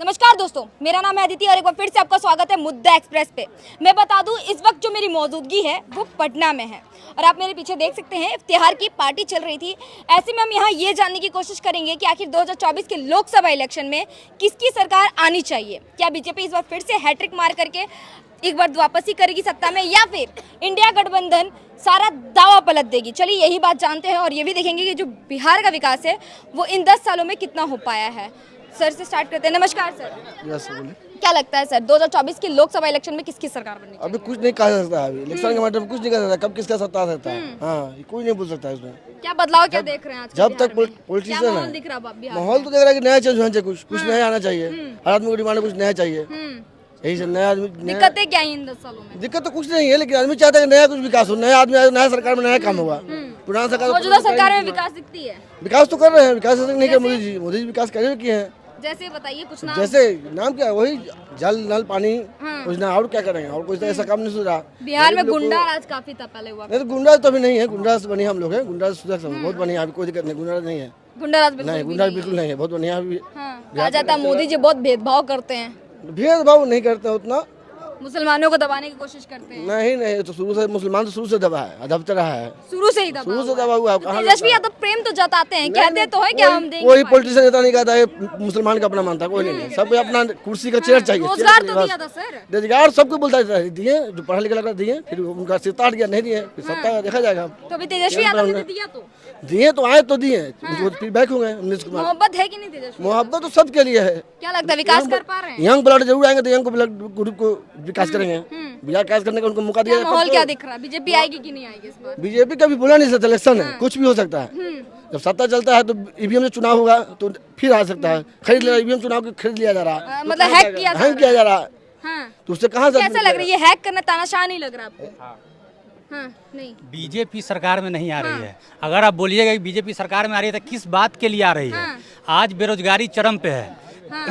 नमस्कार दोस्तों, मेरा नाम है अदिति और एक बार फिर से आपका स्वागत है मुद्दा एक्सप्रेस पे। मैं बता दूं, इस वक्त जो मेरी मौजूदगी है वो पटना में है और आप मेरे पीछे देख सकते हैं इफ्तिहार की पार्टी चल रही थी। ऐसे में हम यहाँ ये जानने की कोशिश करेंगे कि आखिर 2024 के लोकसभा इलेक्शन में किसकी सरकार आनी चाहिए। क्या बीजेपी इस बार फिर से हैट्रिक मार करके एक बार वापसी करेगी सत्ता में, या फिर इंडिया गठबंधन सारा दावा पलट देगी। चलिए यही बात जानते हैं और ये भी देखेंगे कि जो बिहार का विकास है वो इन 10 सालों में कितना हो पाया है। सर से स्टार्ट करते हैं। नमस्कार सर। यस बोलिए। क्या लगता है सर 2024 के लोकसभा इलेक्शन में किसकी सरकार बननी चाहिए? अभी कुछ नहीं कहा जा सकता है। अभी इलेक्शन के मैटर में कुछ नहीं कहा जा सकता, कब किसका सत्ता रहता है। हाँ, कोई नहीं बोल सकता है उसमें। क्या बदलाव क्या देख रहे हैं आज जब तक पॉलिटिशियन है, दिख रहा है माहौल तो देख रहा है कि नया चेंज होना चाहिए, कुछ नया आना चाहिए। हर आदमी को डिमांड कुछ नया चाहिए। यही सब नया आदमी। दिक्कतें क्या है इन 10 सालों में? दिक्कत तो कुछ नहीं है, लेकिन आदमी चाहता है कि नया कुछ विकास हो, नया आदमी आए, नया सरकार में नया काम होगा। पुराना सरकार मौजूदा सरकार में विकास दिखती है। विकास तो कर रहे हैं, विकास नहीं कर मोदी जी विकास करे किए हैं। जैसे बताइए कुछ नाम। जैसे नाम क्या है, वही जल नल पानी कुछ ना, और क्या करेंगे, और कुछ ऐसा काम नहीं सुन रहा। बिहार में गुंडा राज काफी था पहले हुआ। नहीं तो गुंडा तो अभी नहीं है, गुंडा से बनी हम लोग हैं, गुंडा सुधर सब बहुत बढ़िया, अभी कोई दिक्कत नहीं, गुंडा नहीं है। गुंडा राज नहीं, गुंडा बिल्कुल नहीं है, बहुत बढ़िया। अभी कहा जाता है मोदी जी बहुत भेदभाव करते हैं, भेदभाव नहीं करते उतना, मुसलमानों को दबाने की कोशिश करते हैं। नहीं तो शुरू से मुसलमान तो शुरू से दबा है, दबता रहा है, शुरू से ही दबा हुआ है। तेजस्वी यादव प्रेम तो जताते हैं, कहते तो है क्या हम देंगे। कोई पॉलिटिशियन नेता नहीं कहता है मुसलमान का अपना मानता, कोई नहीं। सब अपना कुर्सी का चेयर चाहिए। रोजगार तो दिया था सर, रोजगार सबको बोलता है दिए, जो पढ़ा लिखा लगा दिए, फिर उनका सत्ता हट गया, नहीं दिए, फिर सत्ता देखा जाएगा। तो अभी तेजस्वी यादव ने दिया, तो दिए तो आए तो दिए, फिर बैक हो गए। उन्नीस कुमार मोहब्बत है कि नहीं तेजस्वी? मोहब्बत तो सबके लिए है। क्या लगता है विकास कर पा रहे हैं? यंग ब्लड जरूर आएंगे तो यंग ब्लड ग्रुप को विकास करेंगे, विकास करने का उनको मौका दिया। माहौल क्या दिख रहा है, बीजेपी आएगी कि नहीं आएगी इस बार? बीजेपी का भी बोला नहीं सकता, इलेक्शन है, कुछ भी हो सकता है। जब सत्ता चलता है तो ईवीएम से चुनाव होगा तो फिर आ सकता है। खरीद लिया ईवीएम, चुनाव को खरीद लिया जा रहा है, मतलब हैक किया जा रहा है। तो उससे कहाँ से कैसा लग रही है? हैक करना तानाशाह नहीं लग रहा आपको? हाँ, नहीं। बीजेपी सरकार में नहीं आ रही है। अगर आप बोलिएगा कि बीजेपी सरकार में आ रही है तो किस बात के लिए आ रही है? आज बेरोजगारी चरम पे है।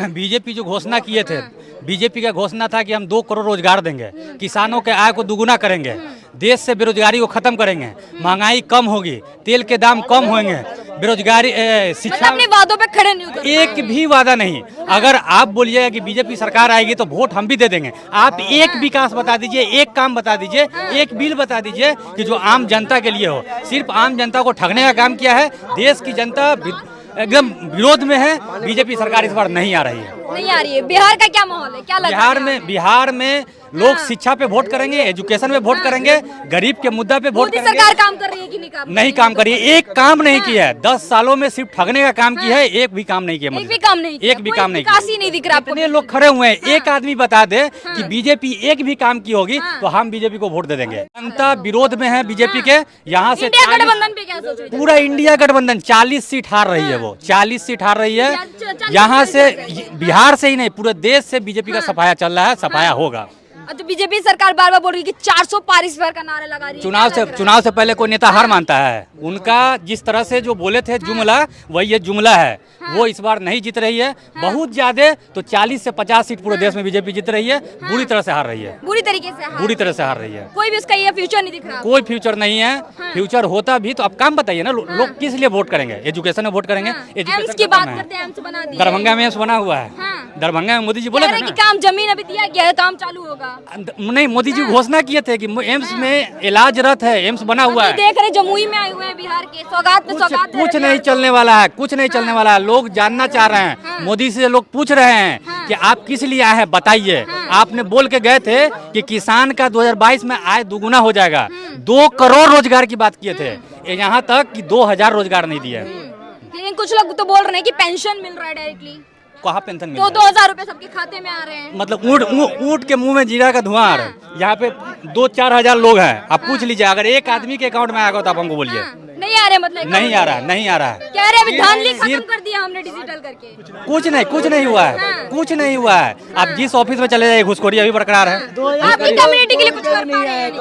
बीजेपी जो घोषणा किए थे, बीजेपी का घोषणा था कि हम 2 करोड़ रोजगार देंगे, किसानों के आय को दुगुना करेंगे, देश से बेरोजगारी को खत्म करेंगे, महंगाई कम होगी, तेल के दाम कम होंगे, बेरोजगारी शिक्षा। अपने वादों पे खड़े नहीं उतर एक भी वादा नहीं। अगर आप बोलिएगा कि बीजेपी सरकार आएगी तो वोट हम भी दे देंगे। आप एक विकास बता दीजिए, एक काम बता दीजिए, एक बिल बता दीजिए कि जो आम जनता के लिए हो। सिर्फ आम जनता को ठगने का काम किया है। देश की जनता एकदम विरोध में है। बीजेपी सरकार इस बार नहीं आ रही है। नहीं आ रही है। बिहार का क्या माहौल है, क्या लग रहा है? बिहार में लोग शिक्षा पे वोट करेंगे, एजुकेशन पे वोट करेंगे, गरीब के मुद्दा पे वोट करेंगे। सरकार काम कर रही है कि नहीं काम कर रही है। एक काम नहीं किया है। 10 सालों में सिर्फ ठगने का काम किया है, एक भी काम नहीं किया। एक भी काम नहीं किया, एक भी काम नहीं विकास ही नहीं दिख रहा आपको। इतने लोग खड़े हुए हैं, एक आदमी बता दे कि बीजेपी एक भी काम की होगी तो हम बीजेपी को वोट दे देंगे। जनता विरोध में है बीजेपी के। यहाँ से इंडिया गठबंधन पे क्या सोच रही है? पूरा इंडिया गठबंधन 40 सीट हार रही है, वो 40 सीट हार रही है। यहाँ से बिहार से ही नहीं, पूरे देश से बीजेपी का सफाया चल रहा है, सफाया होगा। तो बीजेपी सरकार बार बार बोल रही है कि 400 पार इस बार का नारा लगा रही है। चुनाव से पहले कोई नेता हार मानता है? उनका जिस तरह से जो बोले थे जुमला, वही ये जुमला है। वो इस बार नहीं जीत रही है। बहुत ज्यादा तो 40 से 50 सीट पूरे देश में बीजेपी जीत रही है। बुरी तरह से हार रही है, बुरी तरह से हार रही है। कोई भी उसका ये फ्यूचर नहीं दिख रहा। कोई फ्यूचर नहीं है। फ्यूचर होता भी तो अब काम बताइए ना, लोग किस लिए वोट करेंगे? एजुकेशन में वोट करेंगे। एम्स की बात करते हैं, एम्स बना दिया। दरभंगा में एम्स बना हुआ है। दरभंगा में मोदी जी बोले थे ना, काम जमीन अभी दिया गया है, काम चालू होगा। नहीं, मोदी जी घोषणा किए थे कि एम्स में इलाजरत है, एम्स बना हुआ है। देख रहे जमुई में आए हुए हैं बिहार के, सौगात में सौगात। कुछ नहीं चलने वाला है, कुछ नहीं चलने वाला है। लोग जानना चाह रहे हैं, मोदी से लोग पूछ रहे हैं कि आप किस लिए आए हैं, बताइए। आपने बोल के गए थे कि किसान का 2022 में आय दुगुना हो जाएगा। 2 करोड़ रोजगार की बात किए थे। यहाँ तक कि 2000 रोजगार नहीं दिए। लेकिन कुछ लोग तो बोल रहे हैं कि पेंशन मिल रहा है डायरेक्टली। कहाँ पेंशन मिल रहा है? 2-2 हजार सबके खाते में आ रहे हैं। मतलब ऊँट के मुंह में जीरा का धुआं आ रहा है। यहाँ पे 2-4 हजार लोग हैं। आप पूछ लीजिए, अगर एक आदमी के अकाउंट में आएगा तो आप हमको बोलिए। नहीं आ रहे, मतलब नहीं आ रहा है। कह रहे अभी धांधली खत्म कर दिया हमने डिजिटल करके। कुछ नहीं हुआ है। कुछ नहीं हुआ है। आप जिस ऑफिस में चले जाइए, घुसखोरी अभी बरकरार है। आपकी कम्युनिटी के लिए कुछ कर पा रहे हैं?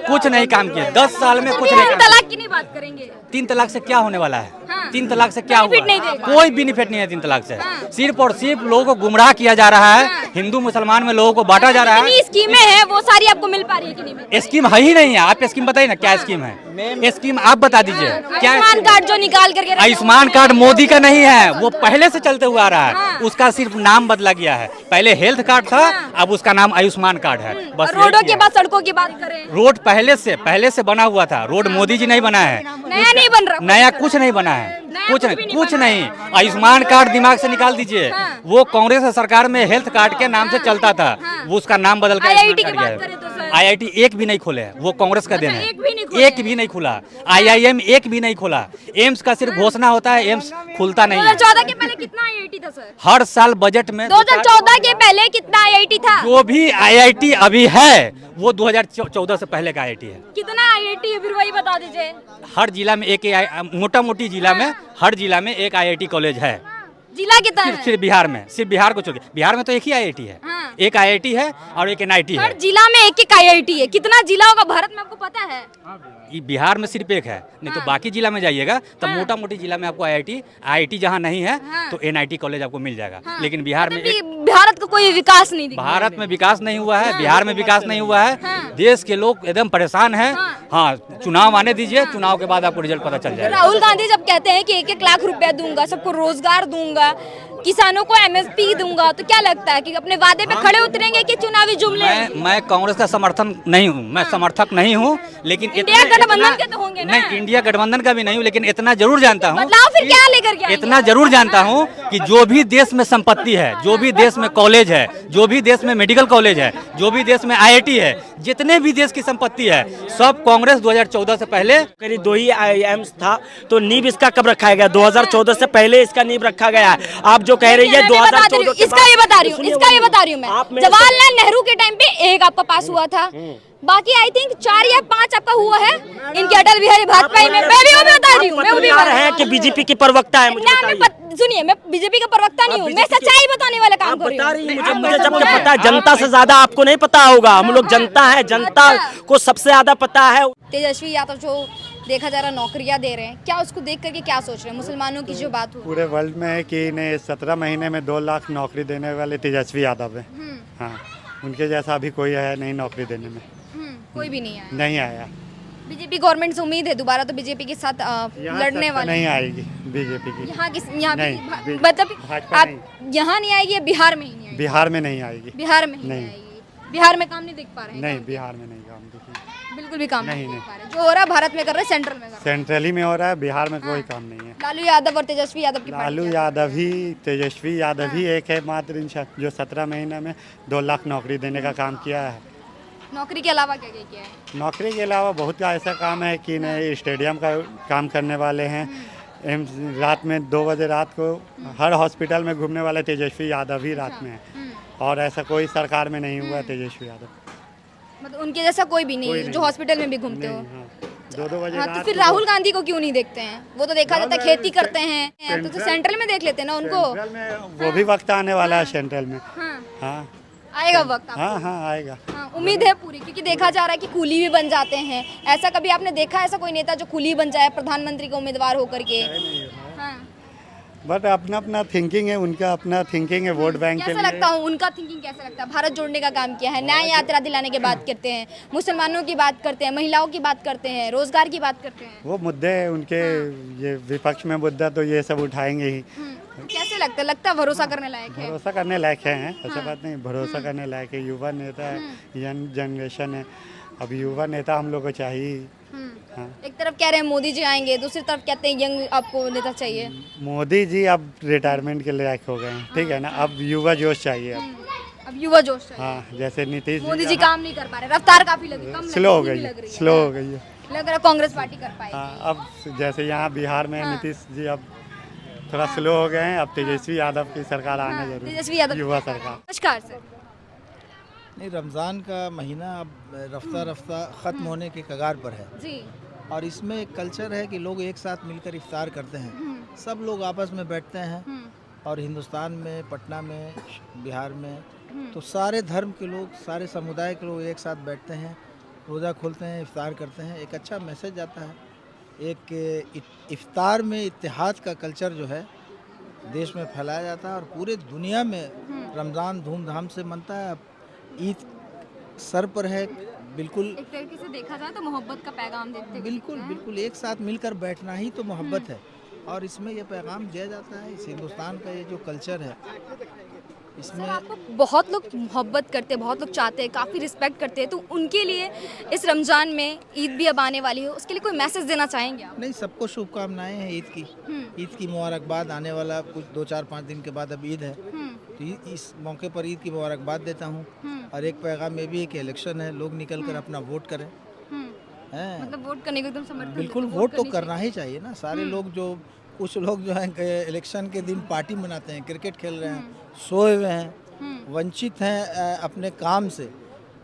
कुछ नहीं काम किया 10 साल में। कुछ नहीं। 3 तलाक की नहीं बात करेंगे। 3 तलाक से क्या होने वाला है? 3 तलाक से क्या हुआ? कोई बेनिफिट नहीं है 3 तलाक से। सिर्फ और सिर्फ लोगों को गुमराह किया जा रहा है हिंदू मुसलमान में लोगों को बांटा जा रहा है। जितनी स्कीमें हैं वो सारी आपको मिल पा रही है कि नहीं मिल पा स्कीम है ही नहीं है। आप स्कीम बताइए ना, क्या स्कीम है? स्कीम आप बता दीजिए क्या आयुष्मान कार्ड जो निकाल करके रखे आयुष्मान कार्ड मोदी का नहीं है, वो पहले से चलते हुआ आ रहा है। उसका सिर्फ नाम बदला गया है। पहले हेल्थ कार्ड था, अब उसका नाम आयुष्मान कार्ड है। बस और रोडों के बाद सड़कों की बात करें, रोड पहले से बना हुआ था। रोड मोदी जी नहीं बना है, नया नहीं बन रहा, नया कुछ नहीं बना है, कुछ कुछ भी नहीं कुछ बना नहीं। आयुष्मान कार्ड दिमाग से निकाल दीजिए। वो कांग्रेस सरकार में हेल्थ कार्ड के नाम से चलता था, वो उसका नाम बदल कर IIT की आयुष्मान बात कार्ड करें तो सर। IIT एक भी नहीं खोले हैं, वो कांग्रेस का देन है। एक भी नहीं खोले एक भी नहीं खुला। IIM एक भी नहीं खुला। एम्स का सिर्फ घोषणा होता है, एम्स खुलता नहीं है। 2014 के पहले कितना IIT था सर? हर साल बजट में 2014 के पहले कितना IIT था? जो भी IIT अभी है वो 2014 से पहले का IIT है। कितना IIT है फिर वही बता दीजिए। हर जिला में एक मोटा मोटी जिला में हर जिला में एक IIT कॉलेज है। जिला कितना है? सिर्फ बिहार में, सिर्फ बिहार को छोड़ के। बिहार में तो एक ही IIT है। हाँ। एक IIT है और एक NIT है। हर जिला में एक एक IIT है। कितना जिला होगा भारत में आपको पता है? ये बिहार में सिर्फ एक है, नहीं तो बाकी जिला में जाइएगा तो मोटा मोटी जिला में आपको IIT जहाँ नहीं है तो NIT कॉलेज आपको मिल जाएगा। लेकिन बिहार में भारत का कोई विकास नहीं दिखा। भारत में विकास नहीं हुआ है, बिहार में विकास नहीं हुआ है। देश के लोग एकदम परेशान हैं। हाँ, चुनाव आने दीजिए, चुनाव के बाद आपको रिजल्ट पता चल जाएगा। राहुल गांधी जब कहते हैं कि 1-1 लाख रुपया दूंगा, सबको रोजगार दूंगा, किसानों को MSP दूंगा, तो क्या लगता है कि अपने वादे पे खड़े उतरेंगे कि चुनावी जुमले? मैं कांग्रेस का समर्थन नहीं हूँ, मैं समर्थक नहीं हूँ, लेकिन इंडिया गठबंधन के तो होंगे ना? नहीं, इंडिया गठबंधन का भी नहीं हूँ, लेकिन इतना जरूर जानता हूँ। बदलाव फिर क्या लेकर के आएंगे? इतना जरूर जानता हूँ कि जो भी देश में संपत्ति है, जो भी देश में कॉलेज है, जो भी देश में मेडिकल कॉलेज है, जो भी देश में IIT है, जितने भी देश की संपत्ति है, सब कांग्रेस 2014 से पहले करीब 2 ही IIMs था, तो नींव इसका कब रखा गया? 2014 से पहले इसका नींव रखा गया है। आप जो कह रही है 2014 के इसका ये बता रही हूँ, इसका ये बता रही हूँ मैं। जवाहरलाल नेहरू के टाइम पे एक आपका पास हुआ था, बाकी आई थिंक 4 या 5 आपका हुआ है इनके अटल बिहारी वाजपेयी में। मैं भी वो भी बता रही हूँ, मैं वो भी बता रही हूँ कि बीजेपी की प्रवक्ता है। मुझे बताइए। सुनिए, मैं बीजेपी का प्रवक्ता नहीं हूँ, मैं सच्चाई बताने वाला काम कर रही बता रही हूँ। है मुझे जब के पता है, जनता से ज्यादा आपको नहीं पता होगा। हम लोग जनता है, जनता को सबसे ज्यादा पता है। तेजस्वी यादव जो देखा जा रहा नौकरियां दे रहे हैं, क्या उसको देख करके क्या सोच रहे हैं? मुसलमानों की जो बात हो, पूरे वर्ल्ड में है कि इन्हें 17 महीने में 2 लाख नौकरी देने वाले तेजस्वी यादव है। हाँ, उनके जैसा अभी कोई है नहीं नौकरी देने में, कोई भी नहीं आया। नहीं आया। बीजेपी गवर्नमेंट से उम्मीद है दोबारा तो बीजेपी के साथ लड़ने वाले नहीं आएगी बीजेपी की। यहाँ नहीं, मतलब भाजपा आप यहाँ नहीं आएगी या बिहार में ही नहीं आएगी? बिहार में नहीं आएगी। बिहार में ही नहीं आएगी। बिहार में काम नहीं देख पा रहे हैं? नहीं, बिहार में नहीं काम देखिए। बिल्कुल भी काम नहीं नहीं, देख पा रहे। जो हो रहा है भारत में कर रहे हैं, सेंट्रल में कर रहे सेंट्रल ही में हो रहा है, बिहार में कोई काम नहीं है। हैं। लालू यादव और तेजस्वी यादव की लालू पार्टी यादव ही, तेजस्वी यादव ही एक है मात्र जो 17 महीने में 2 लाख नौकरी देने का काम किया है। नौकरी के अलावा क्या क्या किया है? नौकरी के अलावा बहुत का ऐसा काम है कि नए स्टेडियम का काम करने वाले हैं। रात में 2 बजे रात को हर हॉस्पिटल में घूमने वाले तेजस्वी यादव ही रात में है। और ऐसा कोई सरकार में नहीं हुआ तेजस्वी यादव। मतलब उनके जैसा कोई भी नहीं कोई है नहीं। जो हॉस्पिटल में भी घूमते हो। 2-2 बजे हाँ, तो रात फिर को राहुल गांधी को क्यों नहीं देखते हैं? वो तो देखा जाता है खेती करते हैं, तो सेंट्रल में देख लेते हैं ना उनको। सेंट्रल में वो भी वक्त आने वाला है सेंट्रल में। हाँ, हाँ आएगा वक्त आपको। हाँ हाँ आएगा। हाँ, उम्मीद है पूरी, क्योंकि देखा जा रहा है कि कूली भी बन जाते हैं। ऐसा कभी आपने देखा है ऐसा कोई नेता जो कूली बन जाए प्रधानमंत्री का उम्मीदवार होकर के? हाँ, बट अपना अपना थिंकिंग है, उनका अपना थिंकिंग है वोट बैंक के कैसा लिए। लगता हूँ उनका थिंकिंग कैसा लगता है? भारत जोड़ने का काम किया है, न्याय यात्रा दिलाने की बात करते हैं, मुसलमानों की बात करते हैं, महिलाओं की बात करते हैं, रोजगार की बात करते हैं। वो मुद्दे उनके ये विपक्ष में मुद्दा तो ये सब उठाएंगे ही। कैसे लगता है भरोसा करने लायक है? भरोसा करने लायक हैं, ऐसा बात नहीं, भरोसा करने लायक है। युवा नेता है, यंग जनरेशन है। अब युवा नेता हम लोग को चाहिए। हाँ। एक तरफ कह रहे हैं मोदी जी आएंगे, दूसरी तरफ कहते हैं यंग आपको नेता चाहिए। मोदी जी अब रिटायरमेंट के लायक हो गए हैं, ठीक है ना। अब युवा जोश चाहिए अब युवा जोश चाहिए। हाँ, जैसे नीतीश मोदी जी काम नहीं कर पा रहे, रफ्तार काफी लगी, कम स्लो हो धीमी गई लग रही है। स्लो हो गई है। लग रहा है कांग्रेस पार्टी कर पाएगी। हाँ, अब जैसे यहाँ बिहार में नीतीश जी अब थोड़ा स्लो हो गए हैं। अब तेजस्वी यादव की सरकार आने जरूर, तेजस्वी यादव युवा सरकार। नमस्कार सर। नहीं, रमज़ान का महीना अब रफ्ता रफ्ता ख़त्म होने के कगार पर है जी। और इसमें एक कल्चर है कि लोग एक साथ मिलकर इफ्तार करते हैं। सब लोग आपस में बैठते हैं और हिंदुस्तान में, पटना में, बिहार में तो सारे धर्म के लोग, सारे समुदाय के लोग एक साथ बैठते हैं, रोज़ा खोलते हैं, इफ्तार करते हैं। एक अच्छा मैसेज आता है। एक इफ्तार में इत्तेहाद का कल्चर जो है देश में फैलाया जाता है और पूरे दुनिया में रमज़ान धूमधाम से मनता है। ईद सर पर है, बिल्कुल एक तरीके से देखा जाए तो मोहब्बत का पैगाम देते हुए बिल्कुल दिखते हैं। बिल्कुल एक साथ मिलकर बैठना ही तो मोहब्बत है और इसमें यह पैगाम दिया जाता है। इस हिंदुस्तान का ये जो कल्चर है इसमें सर आपको बहुत लोग मोहब्बत करते हैं, बहुत लोग चाहते हैं, काफ़ी रिस्पेक्ट करते हैं, तो उनके लिए इस रमज़ान में ईद भी अब आने वाली है, उसके लिए कोई मैसेज देना चाहेंगे आप? नहीं, सबको शुभकामनाएं हैं ईद की। ईद की मुबारकबाद। आने वाला कुछ 2-4-5 दिन के बाद अब ईद है, तो इस मौके पर ईद की मुबारकबाद देता हूँ। और एक पैगाम ये भी है कि इलेक्शन है, लोग निकल कर अपना वोट करें। हैं मतलब वोट करने को एकदम समर्थन बिल्कुल, देते हैं, वोट तो करनी करना ही चाहिए ना। सारे लोग जो कुछ लोग जो हैं इलेक्शन के दिन पार्टी मनाते हैं, क्रिकेट खेल रहे हैं, सोए हुए हैं, वंचित हैं अपने काम से,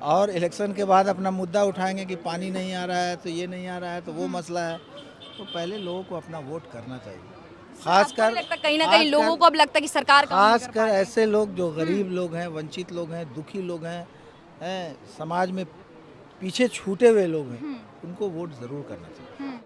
और इलेक्शन के बाद अपना मुद्दा उठाएंगे कि पानी नहीं आ रहा है तो ये नहीं आ रहा है तो वो मसला है। तो पहले लोगों को अपना वोट करना चाहिए। आपको नहीं खासकर लगता कहीं ना कहीं लोगों को अब लगता है कि सरकार काम नहीं कर खासकर पा रही है? ऐसे लोग जो गरीब लोग हैं, वंचित लोग हैं, दुखी लोग हैं, समाज में पीछे छूटे हुए लोग हैं, उनको वोट ज़रूर करना चाहिए।